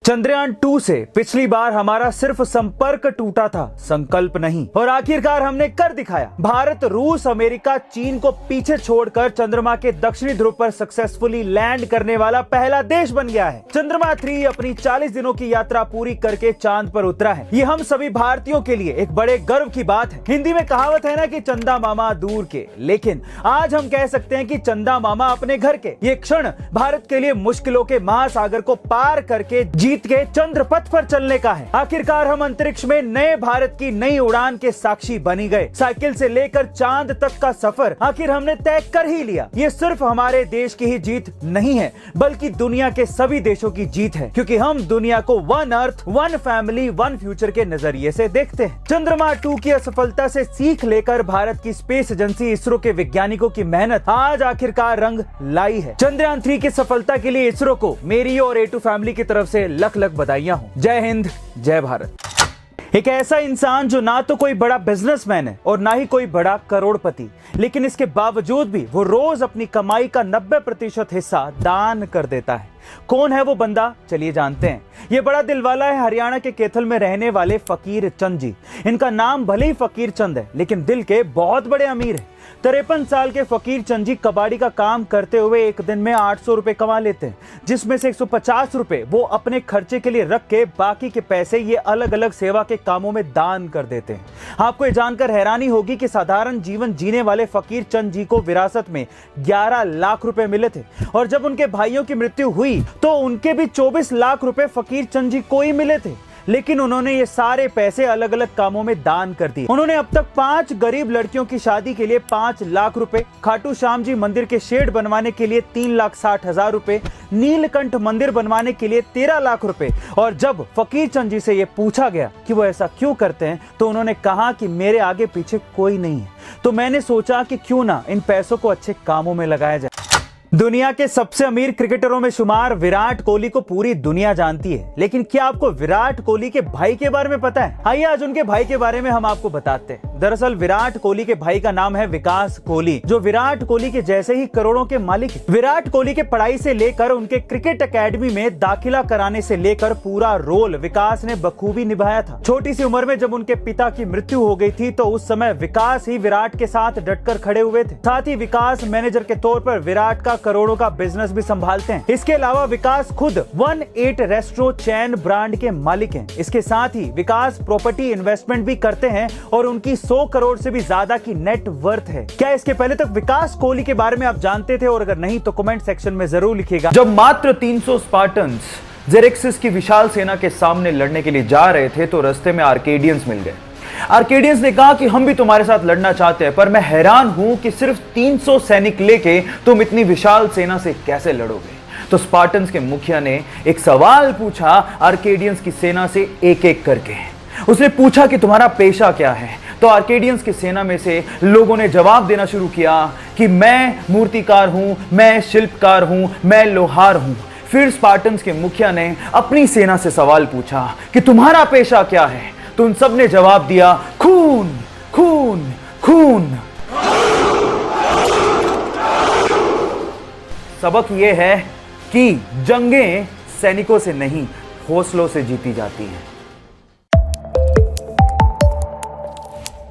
चंद्रयान 2 से पिछली बार हमारा सिर्फ संपर्क टूटा था, संकल्प नहीं। और आखिरकार हमने कर दिखाया। भारत, रूस, अमेरिका, चीन को पीछे छोड़कर चंद्रमा के दक्षिणी ध्रुव पर सक्सेसफुली लैंड करने वाला पहला देश बन गया है। चंद्रमा 3 अपनी 40 दिनों की यात्रा पूरी करके चांद पर उतरा है। ये हम सभी भारतीयों के लिए एक बड़े गर्व की बात है। हिंदी में कहावत है ना कि चंदा मामा दूर के, लेकिन आज हम कह सकते हैं कि चंदा मामा अपने घर के। ये क्षण भारत के लिए मुश्किलों के महासागर को पार करके जीत के चंद्र पथ पर चलने का है। आखिरकार हम अंतरिक्ष में नए भारत की नई उड़ान के साक्षी बनी गए। साइकिल से लेकर चांद तक का सफर आखिर हमने तय कर ही लिया। ये सिर्फ हमारे देश की ही जीत नहीं है, बल्कि दुनिया के सभी देशों की जीत है, क्योंकि हम दुनिया को one earth, one family, one future के नजरिए से देखते हैं। चंद्रमा 2 की असफलता से सीख लेकर भारत की स्पेस एजेंसी इसरो के वैज्ञानिकों की मेहनत आज आखिरकार रंग लाई है। चंद्रयान 3 की सफलता के लिए इसरो को मेरी और A2 फैमिली की तरफ से लख लख बधाइयां हो। जय हिंद, जय भारत। एक ऐसा इंसान जो ना तो कोई बड़ा बिजनेसमैन है और ना ही कोई बड़ा करोड़पति, लेकिन इसके बावजूद भी वो रोज अपनी कमाई का 90% हिस्सा दान कर देता है। कौन है वो बंदा, चलिए जानते हैं। ये बड़ा दिलवाला है हरियाणा के कैथल में रहने वाले फकीर चंद जी। इनका नाम भले ही फकीर चंद है, लेकिन दिल के बहुत बड़े अमीर है। 53 साल के फकीर चंद जी कबाड़ी का काम करते हुए एक दिन में 800 रुपए कमा लेते हैं, जिसमें से 150 रुपए वो अपने खर्चे के लिए रख के बाकी के पैसे ये अलग अलग सेवा के कामों में दान कर देते हैं। आपको ये जानकर हैरानी होगी कि साधारण जीवन जीने वाले फकीर चंद जी को विरासत में 11 लाख रुपए मिले थे, और जब उनके भाइयों की मृत्यु हुई तो उनके भी 24 लाख रुपए फकीर चंद जी को ही मिले थे। लेकिन उन्होंने ये सारे पैसे अलग अलग कामों में दान कर दिए। उन्होंने अब तक 5 गरीब लड़कियों की शादी के लिए 5 लाख रुपए, खाटू श्याम जी मंदिर के शेड बनवाने के लिए 3,60,000 रुपए, नीलकंठ मंदिर बनवाने के लिए 13 लाख रुपए। और जब फकीर चंद जी से ये पूछा गया कि वो ऐसा क्यों करते हैं, तो उन्होंने कहा कि मेरे आगे पीछे कोई नहीं है, तो मैंने सोचा कि क्यों ना इन पैसों को अच्छे कामों में लगाया जाए। दुनिया के सबसे अमीर क्रिकेटरों में शुमार विराट कोहली को पूरी दुनिया जानती है, लेकिन क्या आपको विराट कोहली के भाई के बारे में पता है? आइए आज उनके भाई के बारे में हम आपको बताते हैं। दरअसल विराट कोहली के भाई का नाम है विकास कोहली, जो विराट कोहली के जैसे ही करोड़ों के मालिक है। विराट कोहली के पढ़ाई से लेकर उनके क्रिकेट एकेडमी में दाखिला कराने से लेकर पूरा रोल विकास ने बखूबी निभाया था। छोटी सी उम्र में जब उनके पिता की मृत्यु हो गई थी, तो उस समय विकास ही विराट के साथ डटकर खड़े हुए थे। साथ ही विकास मैनेजर के तौर पर विराट का करोड़ों का बिजनेस भी संभालते हैं। इसके अलावा विकास खुद 18 रेस्टोरेंट चैन ब्रांड के मालिक हैं। इसके साथ ही विकास प्रॉपर्टी इन्वेस्टमेंट भी करते हैं और उनकी 100 करोड़ से भी ज्यादा की नेट वर्थ है। क्या इसके पहले तक विकास कोहली के बारे में आप जानते थे? और अगर नहीं तो कमेंट सेक्शन में जरूर लिखिएगा। जब मात्र 300 स्पार्टन्स जेरेक्सिस की विशाल सेना के सामने लड़ने के लिए जा रहे थे, तो रास्ते में आर्केडियंस मिल गए। आर्केडियंस ने कहा कि हम भी तुम्हारे साथ लड़ना चाहते हैं, पर मैं हैरान हूं कि सिर्फ 300 सैनिक लेके तुम इतनी विशाल सेना से कैसे लड़ोगे। तो स्पार्टन्स के मुखिया ने एक सवाल पूछा आर्केडियंस की सेना से एक एक करके। उसने पूछा कि तुम्हारा पेशा क्या है? तो आर्केडियंस की सेना में से लोगों ने जवाब देना शुरू किया कि मैं मूर्तिकार हूं, मैं शिल्पकार हूं, मैं लोहार हूं। फिर स्पार्टन्स के मुखिया ने अपनी सेना से सवाल पूछा कि तुम्हारा पेशा क्या है? तो उन सब ने जवाब दिया खून, खून, खून। सबक यह है कि जंगें सैनिकों से नहीं, हौसलों से जीती जाती हैं।